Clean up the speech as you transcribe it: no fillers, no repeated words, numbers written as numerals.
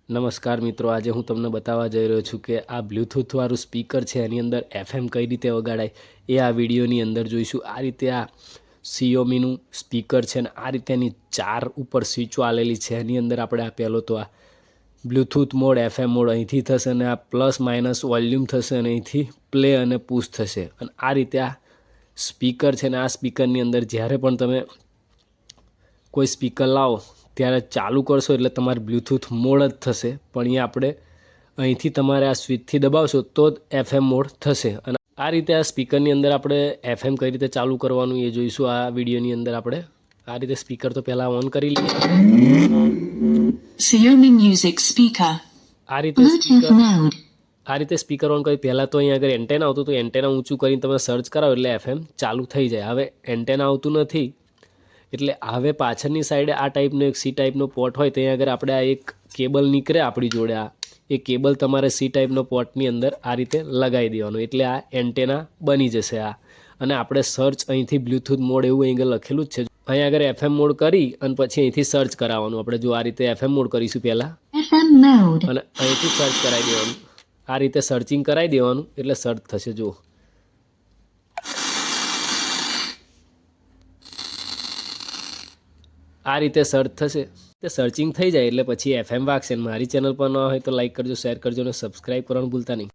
નમસ્કાર મિત્રો, આજે હું તમને બતાવવા જઈ રહ્યો છું કે આ બ્લૂટૂથવાળું સ્પીકર છે એની અંદર FM કઈ રીતે વગાડાય એ આ વિડીયોની અંદર જોઈશું। આ રીતે આ Xiaomiનું સ્પીકર છે અને આ રીતે એની 4 ઉપર સ્વિચો આલેલી છે। એની અંદર આપણે આ પહેલો તો આ બ્લૂટૂથ મોડ FM મોડ અહીંથી થશે અને આ પ્લસ માઇનસ વોલ્યુમ થશે અને અહીંથી પ્લે અને પુશ થશે અને આ રીતે આ સ્પીકર છે ને આ સ્પીકરની અંદર જ્યારે પણ તમે કોઈ સ્પીકર લાવો ત્યારે ચાલુ કરશો એટલે તમારે બ્લૂટૂથ મોડ જ થશે, પણ અહીંયા આપણે અહીંથી તમારે આ સ્વિચથી દબાવશો તો જ FM મોડ થશે। અને આ રીતે આ સ્પીકરની અંદર આપણે FM કઈ રીતે ચાલુ કરવાનું એ જોઈશું આ વિડીયોની અંદર। આપણે આ રીતે સ્પીકર તો પહેલાં ઓન કરી લઈએ। Xiaomi Music Speaker. આ રીતે સ્પીકર ઓન કરી પહેલાં તો અહીંયા આગળ એન્ટેના આવતું તો એન્ટેના ઊંચું કરીને તમે સર્ચ કરાવો એટલે FM ચાલુ થઈ જાય। હવે એન્ટેના આવતું નથી એટલે હવે પાછળની સાઈડે આ ટાઈપનો એક સી ટાઈપનો પોર્ટ હોય ત્યાં આગળ આપણે આ એક કેબલ નીકળે આપણી જોડે, આ એ કેબલ તમારે સી ટાઈપનો પોર્ટની અંદર આ રીતે લગાવી દેવાનું એટલે આ એન્ટેના બની જશે આ। અને આપણે સર્ચ અહીંથી બ્લૂટૂથ મોડ એવું અહીં લખેલું જ છે, અહીંયા આગળ FM મોડ કરી અને પછી અહીંથી સર્ચ કરાવવાનું। આપણે જો આ રીતે FM મોડ કરીશું પહેલાં અને અહીંથી સર્ચ કરાવી દેવાનું, આ રીતે સર્ચિંગ કરાવી દેવાનું એટલે સર્ચ થશે। જુઓ આ રીતે સર્ચ થશે, તે સર્ચિંગ થઈ જાય એટલે પછી FM વાગશે। મારી ચેનલ પર ન હોય તો લાઈક કરજો, શેર કરજો અને સબસ્ક્રાઈબ કરવાનું ભૂલતા નહીં।